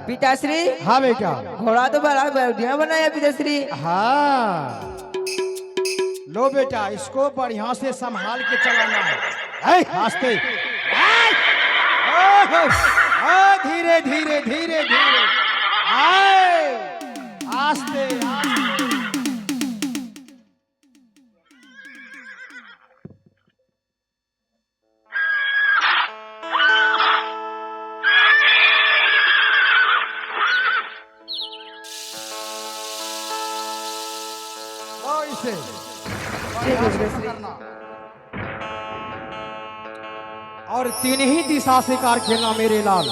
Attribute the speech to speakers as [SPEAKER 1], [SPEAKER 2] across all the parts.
[SPEAKER 1] पिताश्री।
[SPEAKER 2] हाँ बेटा।
[SPEAKER 1] घोड़ा तो बड़ा बढ़िया बनाया पिताश्री।
[SPEAKER 2] हाँ लो बेटा, इसको बढ़िया से संभाल के चलाना है। आस्ते, धीरे धीरे धीरे धीरे, आस्ते आस्ते। इसे करना और तीन ही दिशा से कार खेलना मेरे लाल।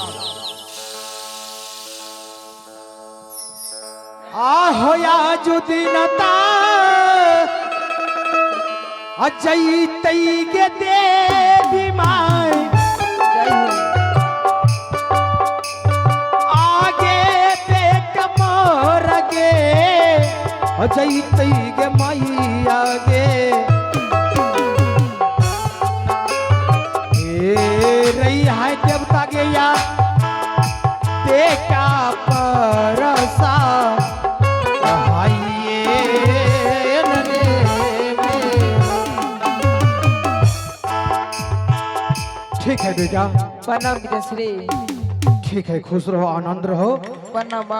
[SPEAKER 2] आहो या जुदिनता अजय तई के देवी माई, आगे देख मोर गे अजय तई के माई आगे। रही है देवता के या देखा परसा ठीक है बेटा।
[SPEAKER 1] प्रणाम पिताश्री।
[SPEAKER 2] ठीक है, खुश रहो, आनंद रहो।
[SPEAKER 1] प्रणाम।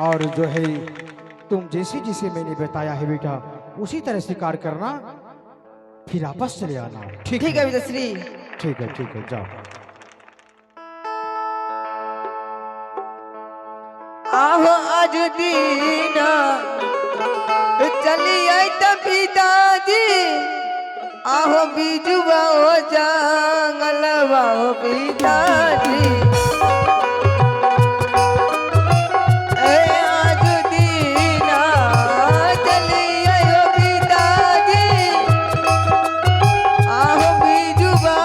[SPEAKER 2] और जो है तुम जैसे जैसे मैंने बताया है बेटा उसी तरह से कार्य करना, फिर वापस चले आना।
[SPEAKER 1] ठीक है पिताश्री।
[SPEAKER 2] ठीक है जाओ।
[SPEAKER 1] आहो आज दीना चली आई तो पिताजी, आहो बीजुआ हो जंगलवा हो पिताजी। आज दीना चली आई हो पिताजी, आहो बीजुआ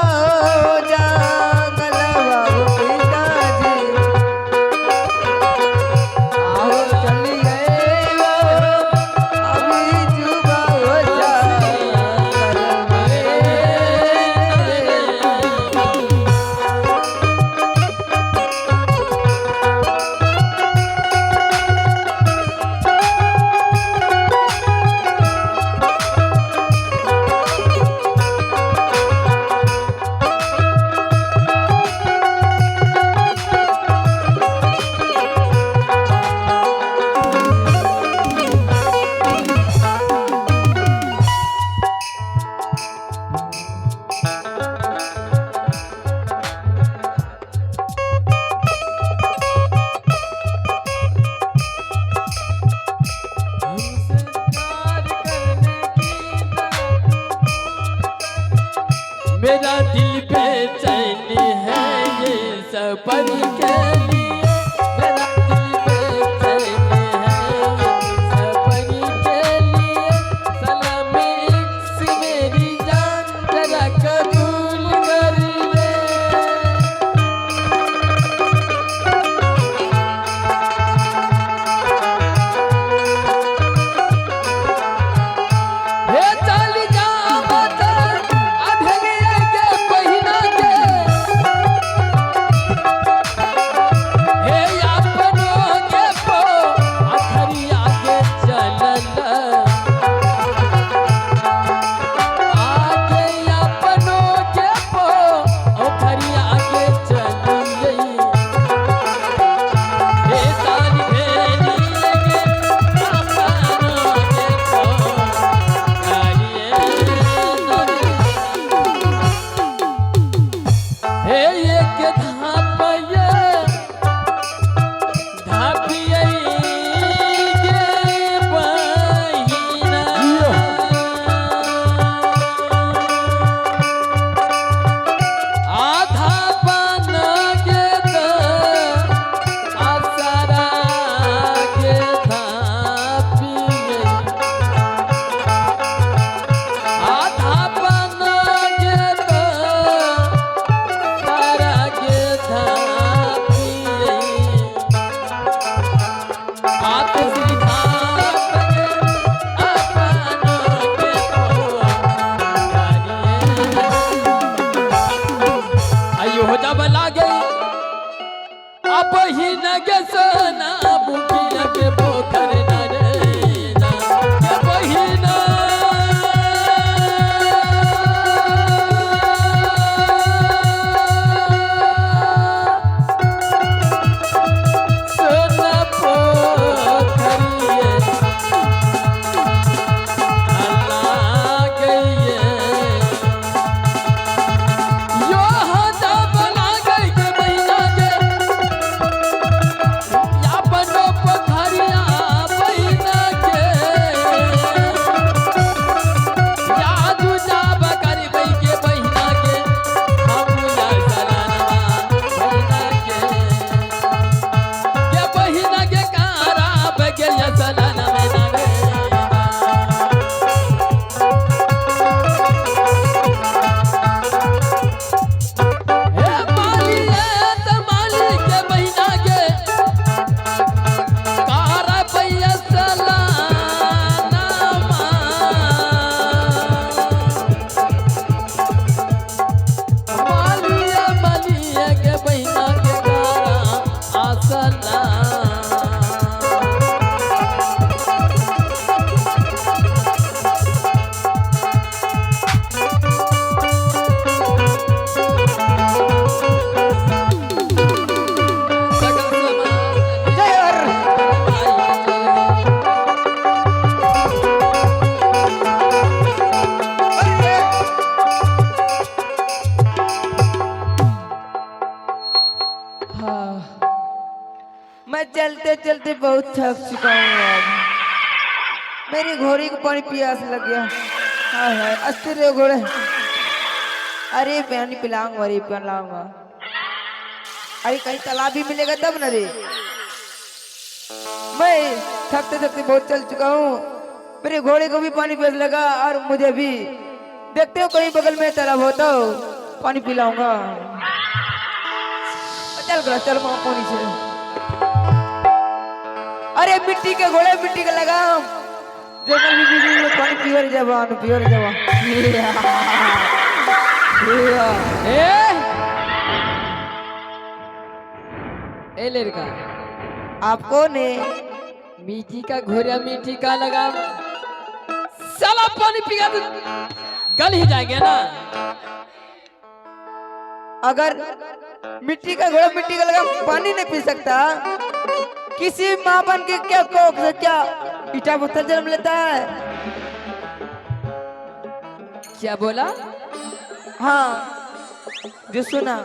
[SPEAKER 1] हो जंगलवा हो पिताजी। आहो चली आई हो बीजुआ हो
[SPEAKER 3] मेरा दिल बेचैन है ये सफर के लिए, मेरा दिल बेचैन है ये सफर के लिए। सलामी से मेरी जान जरा कबूल कर ले। हे चल जा माता अधेरे के पहिना के,
[SPEAKER 1] चलते बहुत थक चुका हूँ अब। मेरी घोड़ी को पानी प्यास लग गया। हाय हाय अस्थिर रहो घोड़े। अरे पानी पिलाऊंगा, अरे पिलाऊंगा। अरे कहीं तालाब भी मिलेगा तब न रे। मैं थकते थकते बहुत चल चुका हूँ। मेरे घोड़े को भी पानी प्यास लगा और मुझे भी। देखते हो कहीं बगल में तालाब होता हो, पानी पिलाऊंगा। चल गया, चल पानी से। अरे मिट्टी के घोड़े, मिट्टी का लगाम। जंगल में पानी पियोर जवान, पियोर जवान।
[SPEAKER 3] ए लड़का,
[SPEAKER 1] आपको ने
[SPEAKER 3] मीठी का घोड़ा मीठी का लगाम। साला पानी पिया तो गल ही जाएंगे ना।
[SPEAKER 1] अगर मिट्टी का घोड़ा मिट्टी का लगाम पानी नहीं पी सकता, किसी माँ बन के क्या कोख से क्या ईटा पत्थर जन्म लेता है?
[SPEAKER 3] क्या बोला?
[SPEAKER 1] हाँ जो सुना।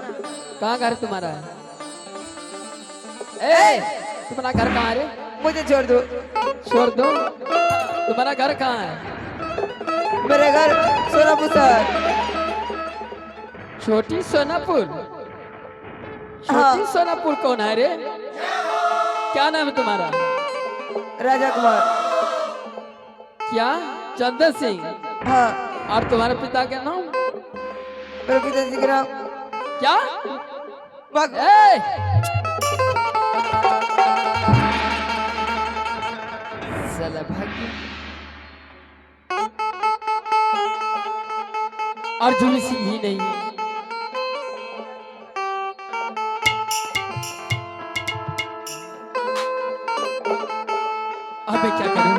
[SPEAKER 3] कहाँ घर तुम्हारा है? ए, तुम्हारा घर कहाँ है रे?
[SPEAKER 1] मुझे छोड़ दो।
[SPEAKER 3] छोड़ दो? तुम्हारा घर कहाँ है?
[SPEAKER 1] मेरा घर सोनापुर शहर।
[SPEAKER 3] छोटी सोनापुर?
[SPEAKER 1] हाँ।
[SPEAKER 3] छोटी सोनापुर कौन है रे? क्या नाम है तुम्हारा?
[SPEAKER 1] राजा कुमार।
[SPEAKER 3] क्या? चंदन सिंह?
[SPEAKER 1] हाँ।
[SPEAKER 3] और तुम्हारे पिता का नाम?
[SPEAKER 1] मेरे पिताजी का नाम
[SPEAKER 3] क्या?
[SPEAKER 1] बक।
[SPEAKER 3] ए! साला भाग्य। अर्जुन सिंह ही नहीं। अब मैं क्या करूं?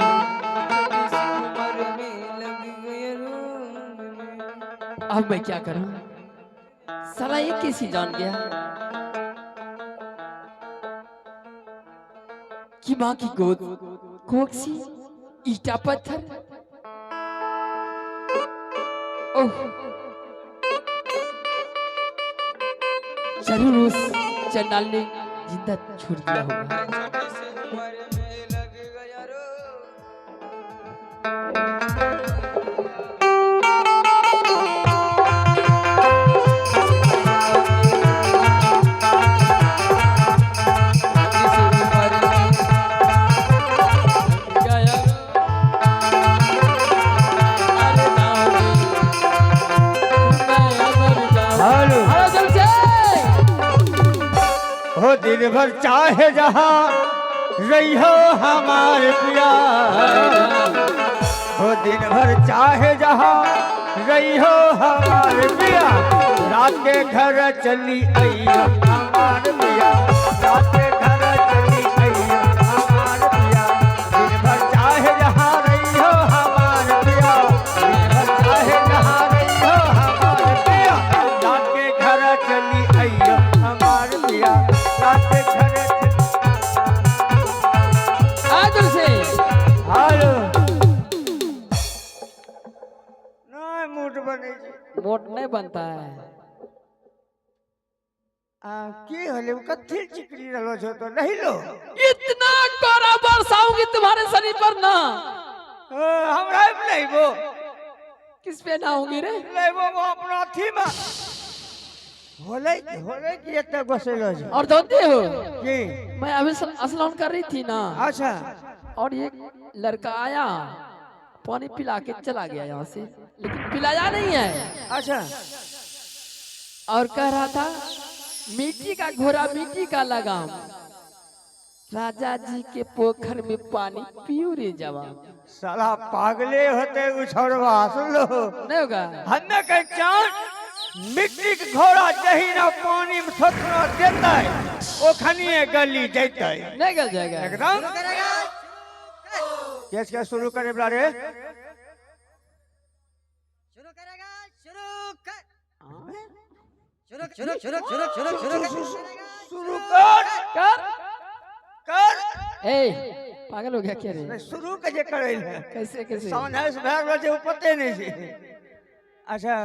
[SPEAKER 3] अब मैं क्या करूं? साला ये कैसे जान गया कि माँ की गोद कोक सी ईटा पत्थर। ओह, जरूर उस चंडाल ने जिंदा छोड़ दिया होगा।
[SPEAKER 2] हो दिन भर चाहे जहाँ रही हो हमारे पिया, हो दिन भर चाहे जहाँ रही हो हमारे पिया, रात के घर चली आई हमारे पिया, रात के घर चली आई हमारे पिया, दिन भर चाहे जहाँ रही हो हमारे पिया, दिन भर चाहे जहाँ रही हो हमारे पिया, रात के घर चली आई हमारे पिया, रात के घर
[SPEAKER 3] आजू से
[SPEAKER 2] हेलो नहीं मूड बने
[SPEAKER 3] मोट नहीं बनता है।
[SPEAKER 2] की होले कथी चिकरी रहलो छो तो नहीं लो
[SPEAKER 3] इतना कोरा बरसाऊंगी तुम्हारे शरीर पर ना।
[SPEAKER 2] हमरा नहीं वो
[SPEAKER 3] किस पे ना होंगी रे?
[SPEAKER 2] नहीं वो अपना थी में होले होले की इतना घुसेलो छो
[SPEAKER 3] और जानते हो
[SPEAKER 2] की
[SPEAKER 3] मैं अभी स्नान कर रही थी ना,
[SPEAKER 2] अच्छा
[SPEAKER 3] और एक लड़का आया पानी पिला के चला गया यहाँ से, लेकिन पिलाया नहीं है।
[SPEAKER 2] अच्छा
[SPEAKER 3] और कह रहा था मिट्टी का घोड़ा मिट्टी का लगाम, राजा जी के पोखर में पानी पियो रे जवान।
[SPEAKER 2] साला पागले होते उछड़वा सुन लो
[SPEAKER 3] नहीं होगा?
[SPEAKER 2] हमें कह चांद मिट्टी के घोड़ा जही ना पानी में थोड़ा देता है ओ खनिए गली जैता है
[SPEAKER 3] नहीं गल जाएगा
[SPEAKER 2] एकदम केस क्या शुरू करे बला रे
[SPEAKER 4] शुरू करेगा शुरू कर शुरू शुरू शुरू शुरू शुरू शुरू
[SPEAKER 2] शुरू कर कर
[SPEAKER 3] ए पागल हो गया क्या रे?
[SPEAKER 2] शुरू कैसे करे
[SPEAKER 3] कैसे कैसे?
[SPEAKER 2] समझ से भर बजे पते नहीं छी अच्छा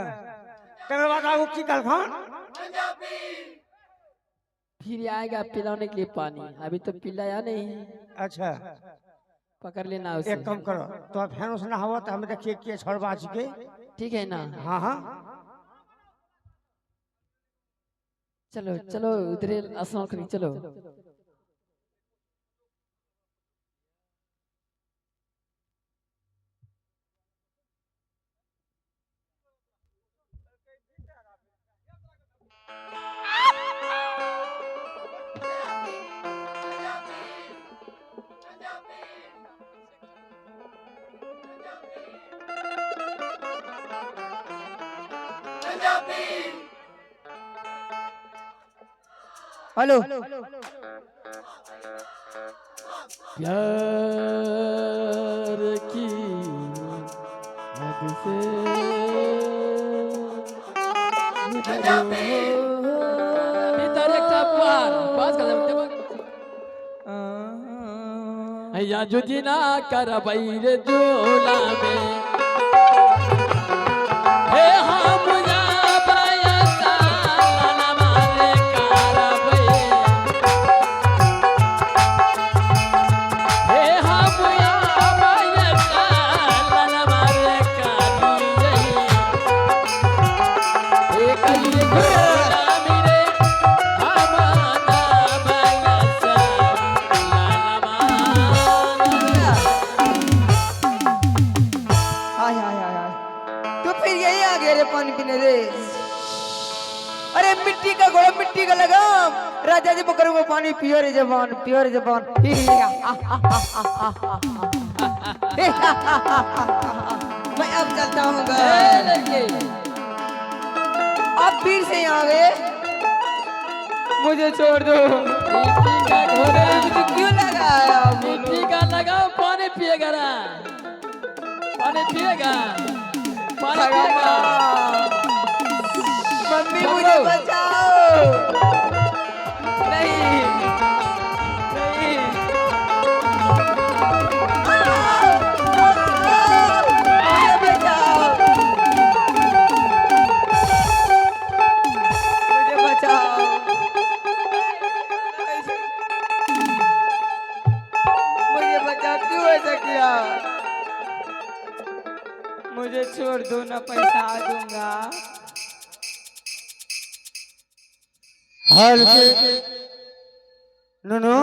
[SPEAKER 2] तेरे बात आगू की कल खान
[SPEAKER 3] फिर आएगा पिलाने के लिए पानी, अभी तो पिलाया नहीं।
[SPEAKER 2] अच्छा
[SPEAKER 3] पकड़ लेना उसे।
[SPEAKER 2] एक काम करो, तो फैन उस नहावो तो हमें देखिए किए छोड़वा के।
[SPEAKER 3] ठीक है ना?
[SPEAKER 2] हाँ हाँ
[SPEAKER 3] चलो चलो उधरे स्नान करी चलो।
[SPEAKER 1] हेलो
[SPEAKER 3] प्यार की हद से भीतर एक पार पास कर दे। या जो जिना कर बैर झोला में हे हम जा बयसा लाला मारे कारबै हे हम या बयसा लाला मारे कारी हे कलिए झोला मेरे हम ना बयसा लाला मारे।
[SPEAKER 1] हाय हाय हाय हाय, तो फिर यही आ गया रे पानी पीने रे। अरे मिट्टी का घोड़ा मिट्टी का लगाम, राजा जी पकड़ो वो पानी पियो रे जवान, पियो रे जवान। मैं अब चलता हूँ
[SPEAKER 3] ए
[SPEAKER 1] घर।
[SPEAKER 3] लड़के
[SPEAKER 1] अब फिर से यहाँ आ गए, मुझे छोड़ दो।
[SPEAKER 3] मिट्टी का घोड़ा
[SPEAKER 1] मुझे क्यों लगाया?
[SPEAKER 3] मिट्टी का लगाओ, पानी पिएगा ना, पानी पिएगा, पानी पिएगा।
[SPEAKER 1] मम्मी
[SPEAKER 3] छोड़ो।
[SPEAKER 1] मुझे बचाओ। नहीं नहीं, मुझे बचाओ, मुझे बचाओ, मुझे बचाओ। क्यों ऐसा किया? मुझे छोड़ दो ना, पैसा दूंगा।
[SPEAKER 2] हल के नुनु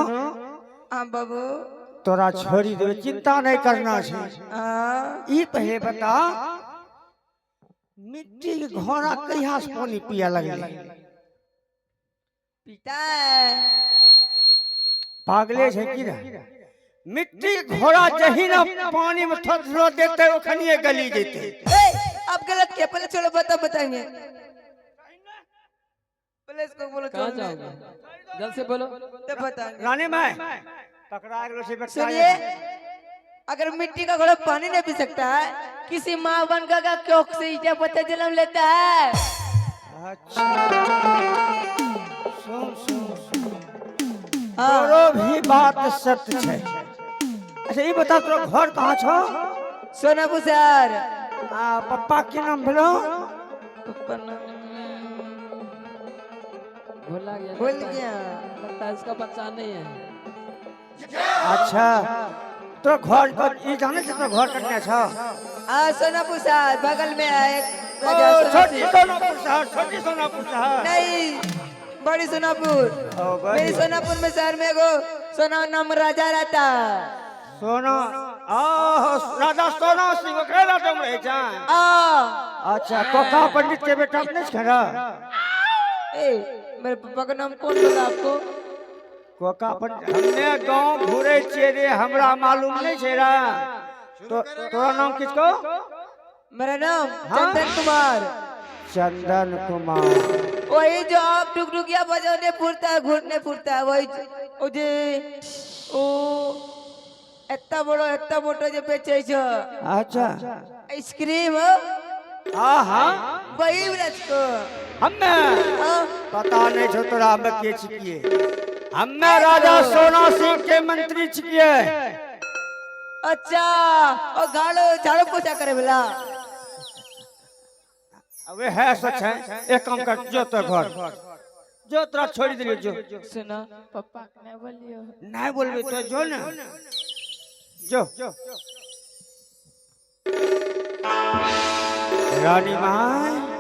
[SPEAKER 1] हाँ बाबू।
[SPEAKER 2] तोरा छोड़ी देवे, चिंता नहीं करना है।
[SPEAKER 1] हाँ
[SPEAKER 2] ई पहले बता, मिट्टी के घोड़ा कहिया से पानी पिया लगले?
[SPEAKER 1] पिता है।
[SPEAKER 2] पागले है कि ना? मिट्टी के घोड़ा जही ना पानी में थोड़ा देते ओखनिए गली जेते।
[SPEAKER 1] अब गलत क्या? पहले चलो बताएंगे। पहले इसको बोलो
[SPEAKER 3] कहाँ
[SPEAKER 1] छोड़ने।
[SPEAKER 3] जाओगे? जल्द से बोलो।
[SPEAKER 1] तो बताएंगे।
[SPEAKER 2] रानी मैं पकड़ा गेलो से बच्चा।
[SPEAKER 1] सुनिए, अगर मिट्टी का घोड़ा पानी नहीं पी सकता है, किसी माँ बनका का कोख से ईटा पत्थर जन्म लेता है।
[SPEAKER 2] अच्छा सुन सुन सुन,
[SPEAKER 1] हाँ।
[SPEAKER 2] तोरो भी बात सत्य है। अच्छा ये बता, तोरा घर कहाँ छो?
[SPEAKER 1] सोनापुर सर।
[SPEAKER 2] पप्पा के नाम भेलो?
[SPEAKER 1] पप्पा नाम
[SPEAKER 3] भूला गया,
[SPEAKER 1] भूल
[SPEAKER 3] लगता है।
[SPEAKER 1] गया।
[SPEAKER 3] लगता है इसका बच्चा नहीं है।
[SPEAKER 2] अच्छा तो घर को ये जाने से तो घर कटना छो?
[SPEAKER 1] सोनापुर सर बगल में है एक
[SPEAKER 2] ओ
[SPEAKER 1] राजा
[SPEAKER 2] छोटी
[SPEAKER 1] सोनापुर।
[SPEAKER 2] सोनापुर शहर, छोटी सोनापुर शहर।
[SPEAKER 1] नहीं, बड़ी सोनापुर।
[SPEAKER 2] ओ बड़ी।
[SPEAKER 1] मेरी सोनापुर में शहर में एगो सोना नाम राजा रहता।
[SPEAKER 2] सोना राजा सोना सिंह खेला तुम रहे जान। अच्छा कोका पंडित के बेटा नहीं खेला?
[SPEAKER 1] ए, मेरे पापा का नाम कौन बोला आपको?
[SPEAKER 2] कोका पंडित हमने गांव घूरे छे रे, हमरा मालूम नहीं छेरा। तो तोरा नाम किसको?
[SPEAKER 1] मेरा नाम
[SPEAKER 2] हाँ?
[SPEAKER 1] चंदन कुमार।
[SPEAKER 2] चंदन कुमार।
[SPEAKER 1] वही जो आप टुकटुकिया बजाने फुरता है, घूरने फुरता है, वही ओ जे ओ इतना मोटो जो बेचे छो
[SPEAKER 2] अच्छा
[SPEAKER 1] आइसक्रीम,
[SPEAKER 2] हाँ
[SPEAKER 1] वही ब्रज को।
[SPEAKER 2] हमें
[SPEAKER 1] हाँ?
[SPEAKER 2] पता नहीं छो तोरा हमें के छिकिए। हमें राजा सोना सिंह के मंत्री छिकिए।
[SPEAKER 1] अच्छा, और झाड़ू पोछा करे बोला।
[SPEAKER 2] अबे है सच है। एक काम कर, जो तो घर जो तोरा छोड़ दिलियो जो
[SPEAKER 3] सुनो पापा ने बोलियो
[SPEAKER 2] नहीं बोलबे तो जो ना जो रानी माँ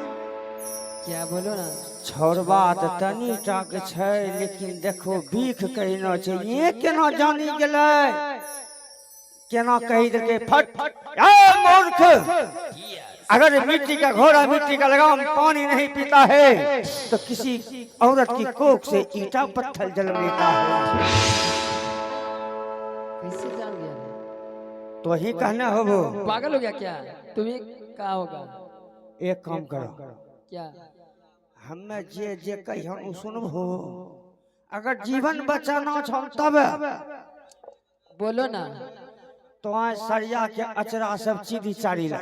[SPEAKER 3] क्या बोलो ना
[SPEAKER 2] छोड़बा तो तनी टाक छै लेकिन देखो बीख कहना चाहिए केना जानी गेलै केना कही देलकै फट ए मूर्ख अगर मिट्टी का घोड़ा मिट्टी का लगाम पानी नहीं पीता है तो किसी औरत की कोख से ईंटा पत्थर जन्म लेता है
[SPEAKER 3] कैसे जान गया
[SPEAKER 2] तो ही कहना हो वो
[SPEAKER 3] पागल हो गया क्या तुम्हें कहा होगा
[SPEAKER 2] एक काम करो
[SPEAKER 3] क्या
[SPEAKER 2] हमें जे जे कहियो सुनबो अगर जीवन बचाना छौ तब
[SPEAKER 3] बोलो ना
[SPEAKER 2] तो सरिया के अचरा सब चीज चारी ला